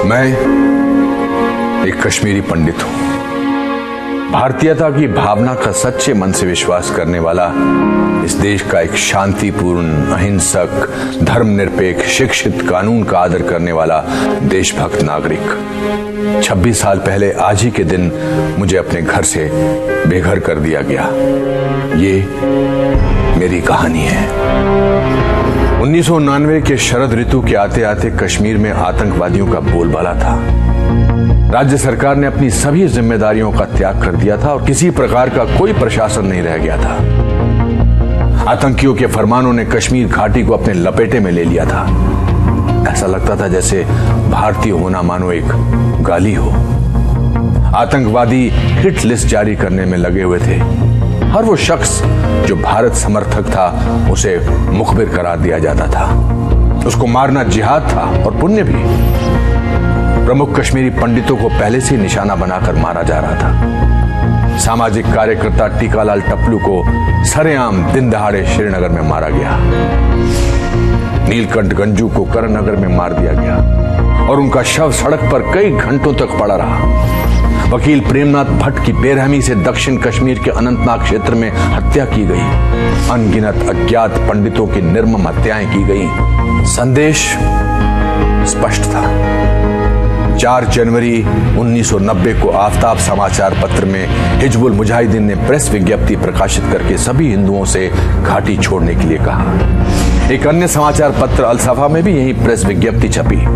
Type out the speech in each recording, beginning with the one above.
मैं एक कश्मीरी पंडित हूं। भारतीयता की भावना का सच्चे मन से विश्वास करने वाला, इस देश का एक शांतिपूर्ण, अहिंसक, धर्मनिरपेक्ष, शिक्षित, कानून का आदर करने वाला देशभक्त नागरिक। 26 साल पहले आज ही के दिन मुझे अपने घर से बेघर कर दिया गया। ये मेरी कहानी है। 1999 के शरद ऋतु के आते आते कश्मीर में आतंकवादियों का बोलबाला था। राज्य सरकार ने अपनी सभी जिम्मेदारियों का त्याग कर दिया था और किसी प्रकार का कोई प्रशासन नहीं रह गया था। आतंकियों के फरमानों ने कश्मीर घाटी को अपने लपेटे में ले लिया था। ऐसा लगता था जैसे भारतीय होना मानो एक गाली हो। आतंकवादी हिट लिस्ट जारी करने में लगे हुए थे। हर वो शख्स जो भारत समर्थक था उसे मुखबिर करार दिया जाता था। उसको मारना जिहाद था और पुण्य भी। प्रमुख कश्मीरी पंडितों को पहले से निशाना बनाकर मारा जा रहा था। सामाजिक कार्यकर्ता टीकालाल टप्लू को सरेआम दिन दहाड़े श्रीनगर में मारा गया। नीलकंठ गंजू को करणनगर में मार दिया गया और उनका शव सड़क पर कई घंटों तक पड़ा रहा। वकील प्रेमनाथ भट्ट की बेरहमी से दक्षिण कश्मीर के अनंतनाग क्षेत्र में हत्या की गई। अनगिनत अज्ञात पंडितों की निर्मम हत्याएं की गई। संदेश स्पष्ट था। 4 जनवरी 1990 को आफताब समाचार पत्र में हिजबुल मुजाहिदीन ने प्रेस विज्ञप्ति प्रकाशित करके सभी हिंदुओं से घाटी छोड़ने के लिए कहा। एक अन्य समाचार पत्र अल-सफा में भी यही प्रेस विज्ञप्ति छपी।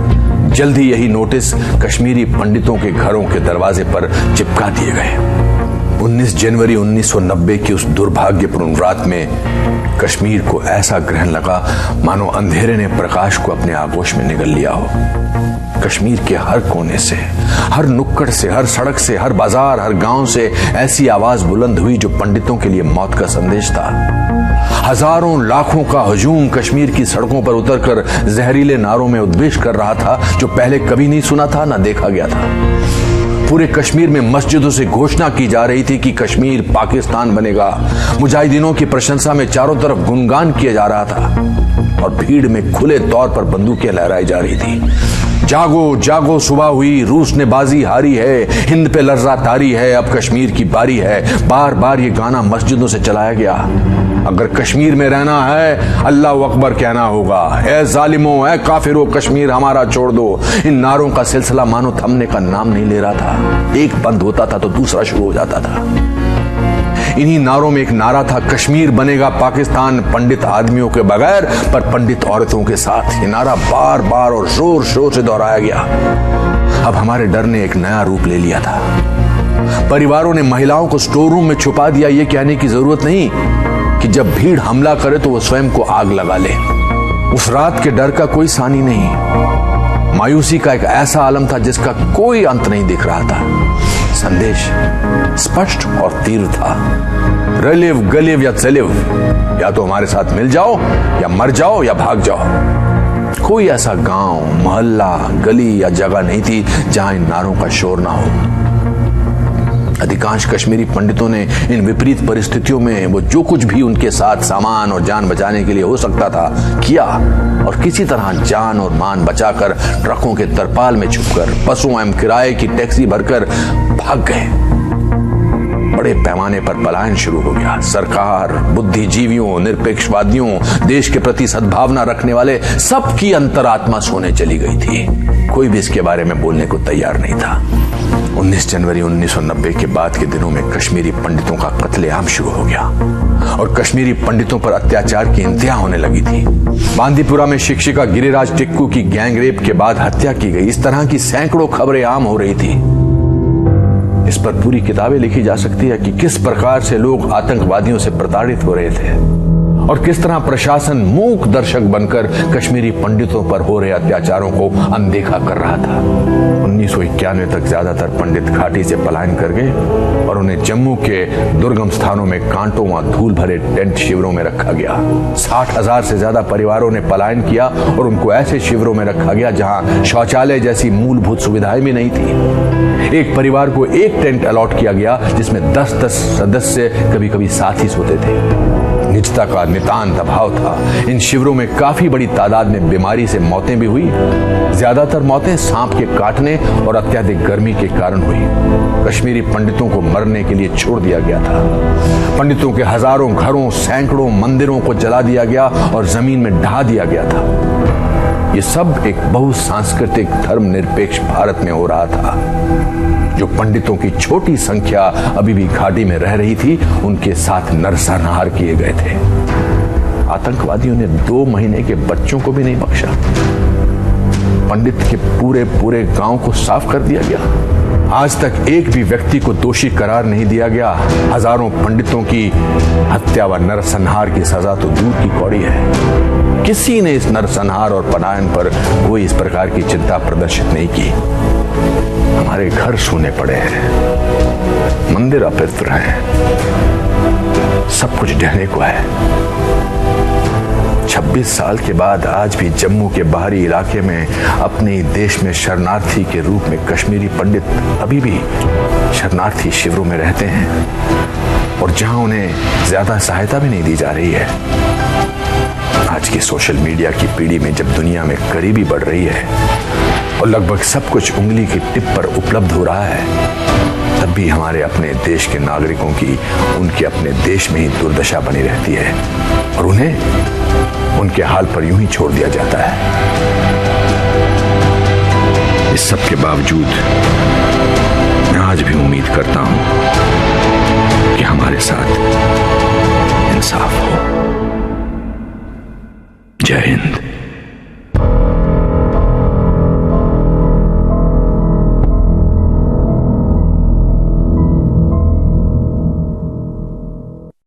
जल्द ही यही नोटिस कश्मीरी पंडितों के घरों के दरवाजे पर चिपका दिए गए। 19 जनवरी 1990 की उस दुर्भाग्यपूर्ण रात में कश्मीर को ऐसा ग्रहण लगा मानो अंधेरे ने प्रकाश को अपने आगोश में निगल लिया हो। कश्मीर के हर कोने से, हर नुक्कड़ से, हर सड़क से, हर बाजार, हर गांव से ऐसी आवाज बुलंद हुई जो पंडितों के लिए मौत का संदेश था। हजारों लाखों का हजूम कश्मीर की सड़कों पर उतरकर जहरीले नारों में उद्वेष कर रहा था जो पहले कभी नहीं सुना था, ना देखा गया था। पूरे कश्मीर में मस्जिदों से घोषणा की जा रही थी कि कश्मीर पाकिस्तान बनेगा। मुजाहिदीनों की प्रशंसा में चारों तरफ गुणगान किया जा रहा था और भीड़ में खुले तौर पर बंदूकें लहराई जा रही थी। जागो जागो सुबह हुई, रूस ने बाजी हारी है, हिंद पे लर्जा तारी है, अब कश्मीर की बारी है। बार बार ये गाना मस्जिदों से चलाया गया। अगर कश्मीर में रहना है अल्लाह अकबर कहना होगा। ए जालिमों, ए काफिरों, कश्मीर हमारा छोड़ दो। इन नारों का सिलसिला मानो थमने का नाम नहीं ले रहा था। एक बंद होता था तो दूसरा शुरू हो जाता था। इन्हीं नारों में एक नारा था, कश्मीर बनेगा पाकिस्तान पंडित आदमियों के बगैर पर पंडित औरतों के साथ। ये नारा बार बार और जोर शोर से दोहराया गया। अब हमारे डर ने एक नया रूप ले लिया था। परिवारों ने महिलाओं को स्टोर रूम में छुपा दिया। ये कहने की जरूरत नहीं कि जब भीड़ हमला करे तो वो स्वयं को आग लगा ले। उस रात के डर का कोई सानी नहीं। मायूसी का एक ऐसा आलम था जिसका कोई अंत नहीं दिख रहा था। संदेश स्पष्ट और तीव्र था। रलिव गलिव या चलिव, या तो हमारे साथ मिल जाओ या मर जाओ या भाग जाओ। कोई ऐसा गांव, मोहल्ला, गली या जगह नहीं थी जहां इन नारों का शोर ना हो। अधिकांश कश्मीरी पंडितों ने इन विपरीत परिस्थितियों में वो जो कुछ भी उनके साथ सामान और जान बचाने के लिए हो सकता था किया और किसी तरह जान और मान बचाकर ट्रकों के तरपाल में छुपकर बसों एवं किराए की टैक्सी भरकर भाग गए। बड़े पैमाने पर पलायन शुरू हो गया। सरकार, बुद्धिजीवियों, निरपेक्षवादियों, देश के प्रति सद्भावना रखने वाले सबकी अंतरात्मा सोने चली गई थी। कोई भी इसके बारे में बोलने को तैयार नहीं था। 19 जनवरी 1990 के बाद के दिनों में कश्मीरी पंडितों का कत्लेआम शुरू हो गया और कश्मीरी पंडितों पर अत्याचार की इंतहा होने लगी थी। बांदीपुरा में शिक्षिका गिरिराज टिक्कू की गैंगरेप के बाद हत्या की गई। इस तरह की सैकड़ों खबरें आम हो रही थी। इस पर पूरी किताबें लिखी जा सकती है कि किस प्रकार से लोग आतंकवादियों से प्रताड़ित हो रहे थे और किस तरह प्रशासन मूक दर्शक बनकर कश्मीरी पंडितों पर हो रहे अत्याचारों को अनदेखा कर रहा था। 1991 तक ज्यादातर पंडित घाटी से पलायन कर गए और उन्हें जम्मू के दुर्गम स्थानों में कांटों व धूल भरे टेंट शिविरों में रखा गया। 60,000 से ज्यादा परिवारों ने पलायन किया और उनको ऐसे शिविरों में रखा गया जहां शौचालय जैसी मूलभूत सुविधाएं भी नहीं थी। एक परिवार को एक टेंट अलॉट किया गया जिसमें 10-10 सदस्य कभी कभी साथ ही सोते थे। निजता का नितांत अभाव था। इन शिविरों में काफी बड़ी तादाद में बीमारी से मौतें भी हुई। ज्यादातर मौतें सांप के काटने और अत्यधिक गर्मी के कारण हुई। कश्मीरी पंडितों को मरने के लिए छोड़ दिया गया था। पंडितों के हजारों घरों, सैकड़ों मंदिरों को जला दिया गया और जमीन में ढहा दिया गया था। ये सब एक बहुसांस्कृतिक धर्मनिरपेक्ष भारत में हो रहा था। जो पंडितों की छोटी संख्या अभी भी घाटी में रह रही थी, उनके साथ नरसंहार किए गए थे। आतंकवादियों ने 2 महीने के बच्चों को भी नहीं बख्शा। पंडित के पूरे पूरे गांव को साफ कर दिया गया। आज तक एक भी व्यक्ति को दोषी करार नहीं दिया गया। हजारों पंडितों की हत्या व नरसंहार की सजा तो दूर की कौड़ी है। किसी ने इस नरसंहार और पलायन पर कोई इस प्रकार की चिंता प्रदर्शित नहीं की। हमारे घर सूने पड़े हैं, मंदिर अपवित्र हैं, सब कुछ ढहने को है। 26 साल के बाद आज भी जम्मू के बाहरी इलाके में अपने देश में शरणार्थी के रूप में कश्मीरी पंडित अभी भी शरणार्थी शिविरों में रहते हैं, और जहां उन्हें ज्यादा सहायता भी नहीं दी जा रही है। आज की सोशल मीडिया की पीढ़ी में जब दुनिया में गरीबी बढ़ रही है और लगभग सब कुछ उंगली की टिप पर उपलब्ध हो रहा है, तब भी हमारे अपने देश के नागरिकों की उनके अपने देश में ही दुर्दशा बनी रहती है और उन्हें उनके हाल पर यूं ही छोड़ दिया जाता है। इस सब के बावजूद मैं आज भी उम्मीद करता हूं कि हमारे साथ इंसाफ हो। जय हिंद।